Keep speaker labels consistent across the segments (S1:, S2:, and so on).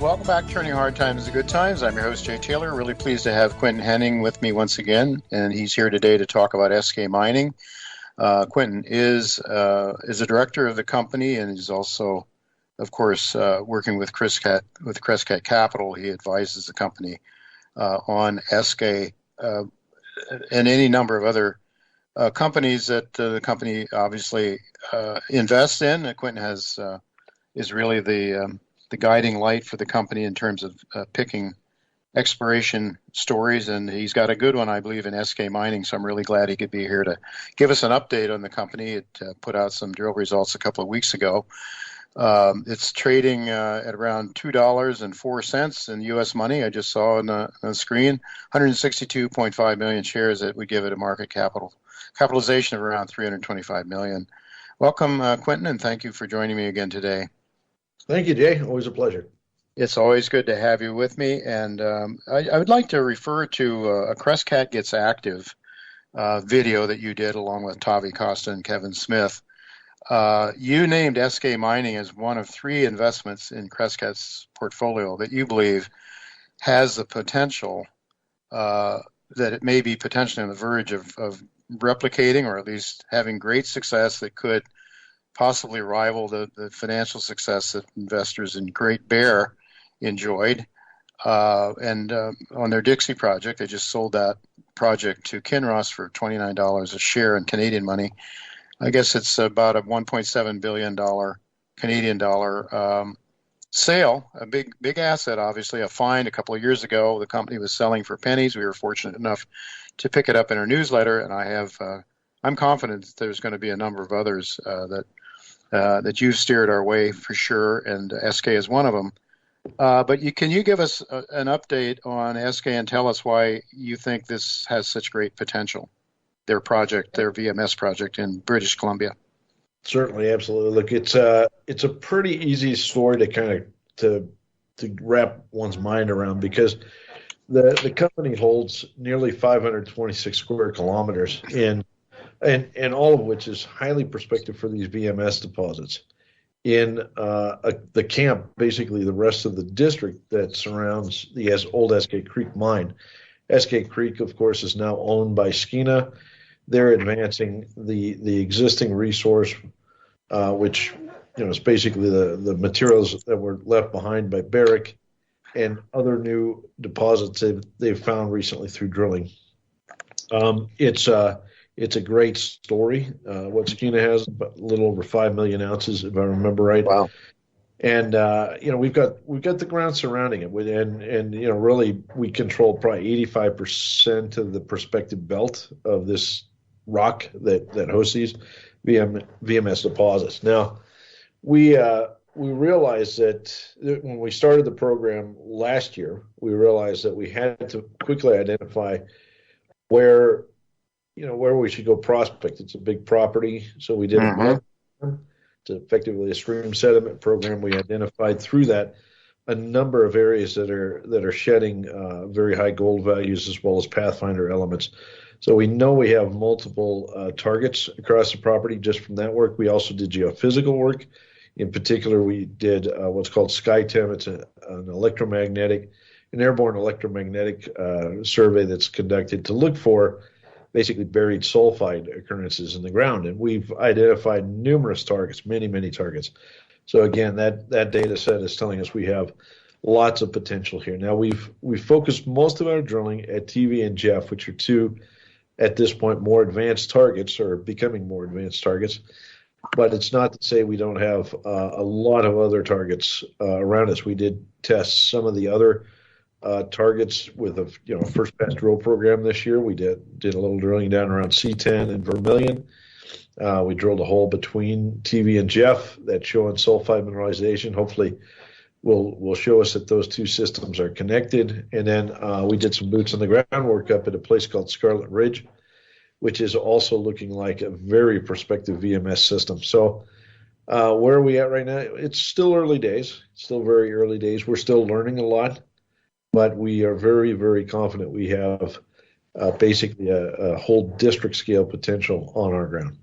S1: Welcome back to Turning Hard Times into Good Times. I'm your host, Jay Taylor. Really pleased to have Quinton Hennigh with me once again, and he's here today to talk about Eskay Mining. Quinton is a director of the company, and he's also, of course, working with Crescat Capital. He advises the company on Eskay and any number of other companies that the company obviously invests in. Quinton is really the guiding light for the company in terms of picking exploration stories, and he's got a good one, I believe, in Eskay Mining, so I'm really glad he could be here to give us an update on the company. It put out some drill results a couple of weeks ago. It's trading at around $2.04 in U.S. money. I just saw on the screen, 162.5 million shares that would give it a market capitalization of around $325 million. Welcome, Quinton, and thank you for joining me again today.
S2: Thank you, Jay. Always a pleasure.
S1: It's always good to have you with me. And I would like to refer to a Crescat Gets Active video that you did along with Tavi Costa and Kevin Smith. You named Eskay Mining as one of three investments in Crescat's portfolio that you believe has the potential that it may be potentially on the verge of replicating, or at least having great success that could possibly rival the financial success that investors in Great Bear enjoyed. And on their Dixie project, they just sold that project to Kinross for $29 a share in Canadian money. I guess it's about a $1.7 billion Canadian dollar sale, a big asset, obviously, a find a couple of years ago. The company was selling for pennies. We were fortunate enough to pick it up in our newsletter, and I'm confident that there's going to be a number of others that you've steered our way for sure, and Eskay is one of them. But can you give us an update on Eskay and tell us why you think this has such great potential, their VMS project in British Columbia?
S2: Certainly, absolutely. Look, it's a pretty easy story to kind of to wrap one's mind around, because the company holds nearly 526 square kilometers and all of which is highly prospective for these VMS deposits. In the camp, basically the rest of the district that surrounds the old Eskay Creek mine. Eskay Creek, of course, is now owned by Skeena. They're advancing the existing resource, which is basically the materials that were left behind by Barrick and other new deposits they've found recently through drilling. It's a great story. What Skeena has, a little over 5 million ounces, if I remember right.
S1: Wow.
S2: And we've got the ground surrounding it, and really we control probably 85% of the prospective belt of this rock that hosts these VMS deposits. Now, we realized that when we started the program last year, we realized that we had to quickly identify where we should go prospect. It's a big property, so we did it's effectively a stream sediment program. We identified through that a number of areas that are shedding very high gold values, as well as pathfinder elements. So we know we have multiple targets across the property just from that work. We also did geophysical work. In particular, we did what's called SkyTem. It's an airborne electromagnetic survey that's conducted to look for basically buried sulfide occurrences in the ground. And we've identified numerous targets, many targets. So again, that data set is telling us we have lots of potential here. Now, we've focused most of our drilling at TV and Jeff, which are two, at this point, more advanced targets, or becoming more advanced targets. But it's not to say we don't have a lot of other targets around us. We did test some of the other targets with a first pass drill program this year. We did a little drilling down around C10 and Vermilion. We drilled a hole between TV and Jeff that's showing sulfide mineralization. Hopefully will show us that those two systems are connected. And then we did some boots on the ground work up at a place called Scarlet Ridge, which is also looking like a very prospective VMS system. So where are we at right now? It's still early days, still very early days. We're still learning a lot, but we are very, very confident we have basically a whole district scale potential on our ground.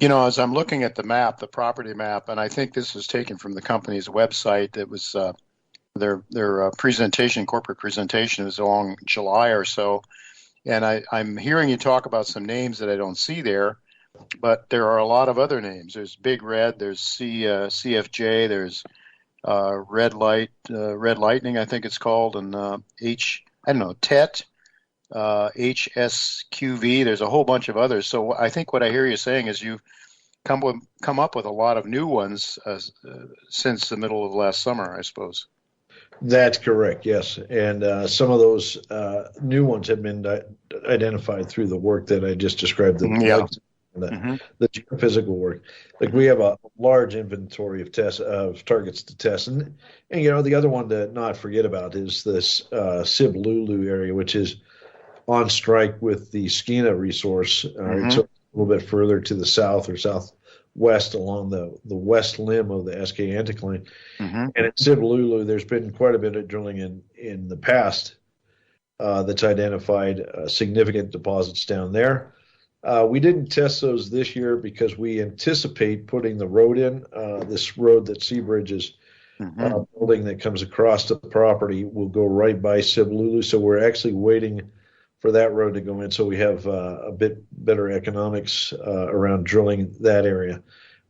S1: As I'm looking at the map, the property map, and I think this was taken from the company's website that was their presentation, corporate presentation, is along July or so. And I'm hearing you talk about some names that I don't see there, but there are a lot of other names. There's Big Red, there's CFJ, there's Red Lightning, I think it's called, and I don't know, TET, HSQV. There's a whole bunch of others. So I think what I hear you saying is you've come up with a lot of new ones since the middle of last summer, I suppose.
S2: That's correct, yes. And some of those new ones have been identified through the work that I just described, the geophysical work. Like we have a large inventory of targets to test. And the other one to not forget about is this Siblulu area, which is on strike with the Skeena resource. It's a little bit further to the south or southwest along the west limb of the Eskay anticline. And at Siblulu, there's been quite a bit of drilling in the past that's identified significant deposits down there. We didn't test those this year because we anticipate putting the road in. This road that Seabridge is building that comes across the property will go right by Siblulu. So we're actually waiting for that road to go in, so we have a bit better economics around drilling that area.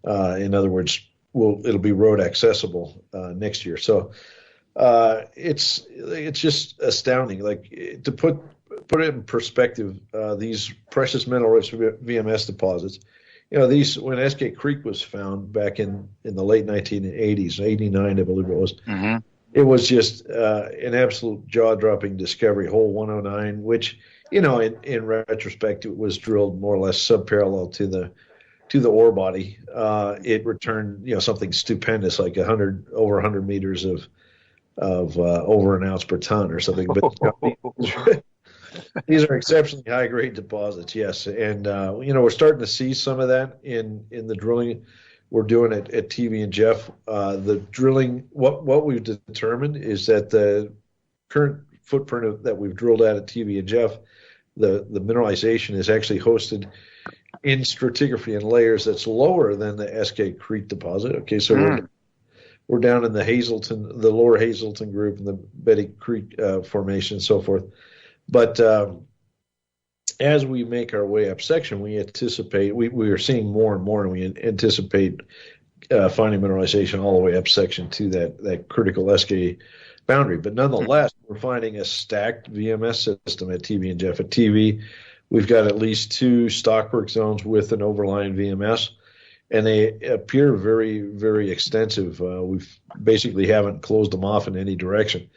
S2: In other words, it'll be road accessible next year. So it's just astounding. Like to put it in perspective, these precious mineral-rich VMS deposits. These when Eskay Creek was found back in the late 1980s, 89, I believe it was. It was just an absolute jaw-dropping discovery, hole 109, which, in retrospect, it was drilled more or less subparallel to the ore body. It returned, something stupendous, like over 100 meters of over an ounce per ton or something. But these are exceptionally high-grade deposits, yes. And we're starting to see some of that in the drilling we're doing at TV and Jeff. The drilling, what we've determined is that the current footprint that we've drilled at TV and Jeff, the mineralization is actually hosted in stratigraphy and layers that's lower than the Eskay Creek deposit. Okay, so we're down in the lower Hazelton group and the Betty Creek formation and so forth. But as we make our way up section, we anticipate we are seeing more and more, and we anticipate finding mineralization all the way up section to that critical Eskay boundary. But nonetheless, we're finding a stacked VMS system at TV and Jeff. At TV, we've got at least 2 stockwork zones with an overlying VMS, and they appear very, very extensive. We've basically haven't closed them off in any direction.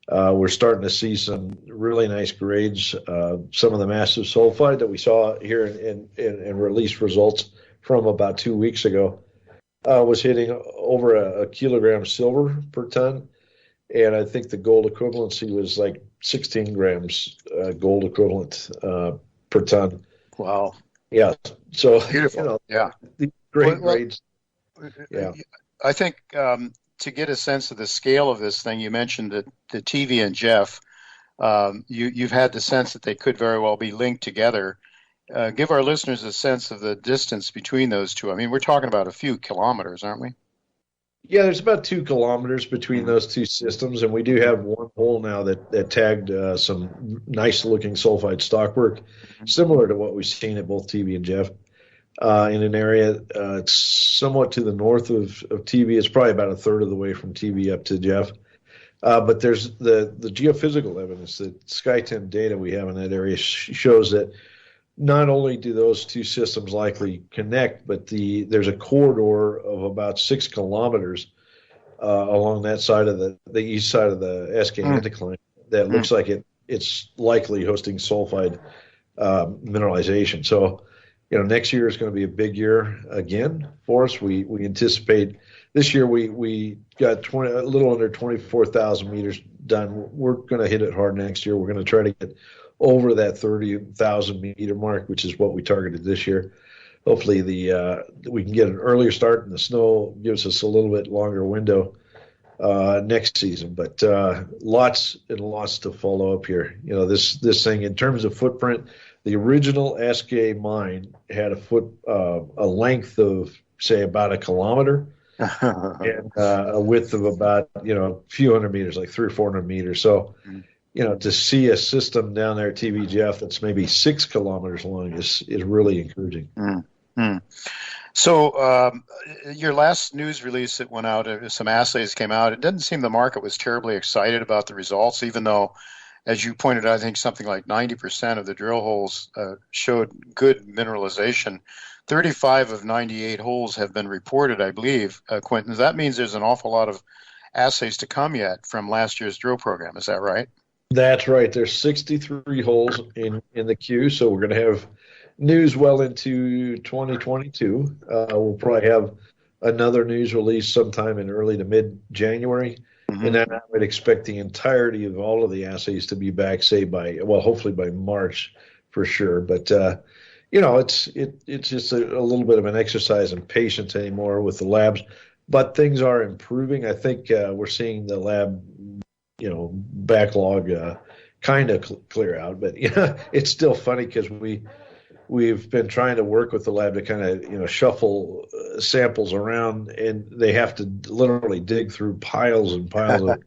S2: We're starting to see some really nice grades. Some of the massive sulfide that we saw here in release results from about 2 weeks ago was hitting over a kilogram silver per ton. And I think the gold equivalency was like 16 grams gold equivalent per ton.
S1: Wow.
S2: Yeah. So,
S1: beautiful.
S2: These great grades. Yeah.
S1: I think to get a sense of the scale of this thing, you mentioned that the TV and Jeff, you've had the sense that they could very well be linked together. Give our listeners a sense of the distance between those two. I mean, we're talking about a few kilometers, aren't we?
S2: Yeah, there's about 2 kilometers between those two systems, and we do have one hole now that tagged some nice-looking sulfide stockwork, similar to what we've seen at both TV and Jeff. In an area it's somewhat to the north of TV. It's probably about a third of the way from TV up to Jeff. But there's the geophysical evidence, the SkyTem data we have in that area shows that not only do those two systems likely connect, but there's a corridor of about 6 kilometers along that side of the east side of the Eskay anticline that looks like it's likely hosting sulfide mineralization. So, next year is going to be a big year again for us. We anticipate this year we got a little under 24,000 meters done. We're going to hit it hard next year. We're going to try to get over that 30,000 meter mark, which is what we targeted this year. Hopefully we can get an earlier start, and the snow gives us a little bit longer window next season. But lots and lots to follow up here. This thing in terms of footprint. The original Eskay mine had a length of, say, about a kilometer. and a width of about, a few hundred meters, like 300 or 400 meters. So, to see a system down there at TVGF that's maybe 6 kilometers long is really encouraging.
S1: Mm-hmm. So your last news release that went out, some assays came out. It didn't seem the market was terribly excited about the results, even though, as you pointed out, I think something like 90% of the drill holes showed good mineralization. 35 of 98 holes have been reported, I believe, Quinton. That means there's an awful lot of assays to come yet from last year's drill program. Is that right?
S2: That's right. There's 63 holes in the queue, so we're going to have news well into 2022. We'll probably have another news release sometime in early to mid-January. Mm-hmm. And then I would expect the entirety of all of the assays to be back, say hopefully by March for sure. But, it's just a little bit of an exercise in patience anymore with the labs. But things are improving. I think we're seeing the lab, backlog kind of clear out. But, it's still funny because we've been trying to work with the lab to kind of, shuffle samples around, and they have to literally dig through piles and piles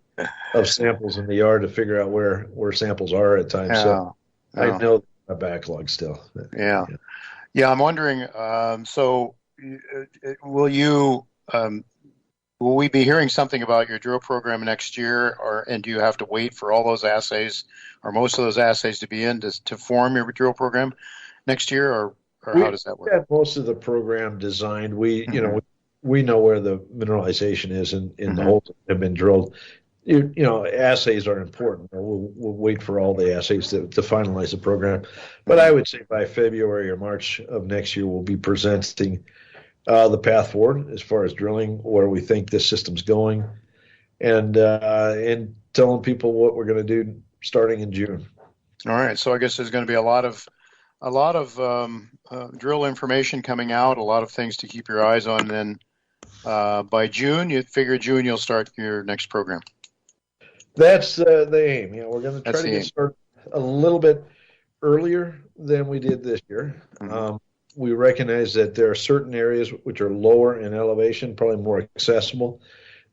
S2: of samples in the yard to figure out where samples are at times. So I know a backlog still.
S1: Yeah. I'm wondering, so will we be hearing something about your drill program next year, and do you have to wait for all those assays or most of those assays to be in to form your drill program next year, or how does that work?
S2: We have most of the program designed. We know where the mineralization is in the holes that have been drilled. Assays are important. We'll wait for all the assays to finalize the program. But I would say by February or March of next year, we'll be presenting the path forward as far as drilling, where we think this system's going, and telling people what we're going to do starting in June.
S1: All right. So I guess there's going to be a lot of drill information coming out, a lot of things to keep your eyes on. Then by June, you'll start your next program.
S2: That's the aim. We're going to try to get started a little bit earlier than we did this year. Mm-hmm. We recognize that there are certain areas which are lower in elevation, probably more accessible,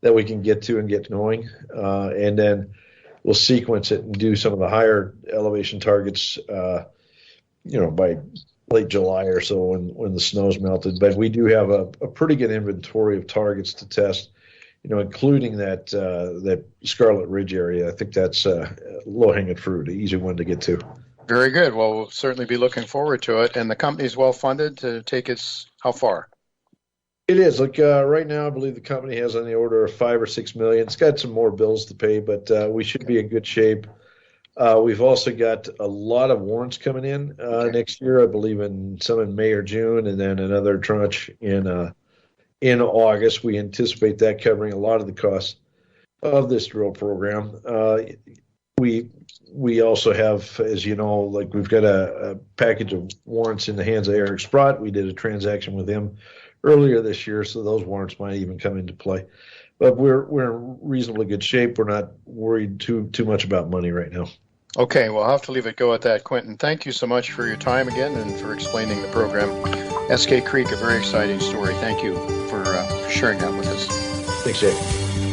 S2: that we can get to and get going. And then we'll sequence it and do some of the higher elevation targets, by late July or so when the snow's melted. But we do have a pretty good inventory of targets to test, including that Scarlet Ridge area. I think that's low-hanging fruit, an easy one to get to.
S1: Very good. Well, we'll certainly be looking forward to it. And the company's well-funded to take us how far?
S2: It is. Right now, I believe the company has on the order of $5 or $6 million. It's got some more bills to pay, but we should be in good shape. We've also got a lot of warrants coming in next year, I believe some in May or June, and then another tranche in August. We anticipate that covering a lot of the costs of this drill program. We also have, as you know, we've got a package of warrants in the hands of Eric Sprott. We did a transaction with him earlier this year, so those warrants might even come into play. But we're in reasonably good shape. We're not worried too much about money right now.
S1: Okay, well, I'll have to leave it go at that, Quinton. Thank you so much for your time again and for explaining the program. Eskay Creek, a very exciting story. Thank you for sharing that with us.
S2: Thanks, Jay.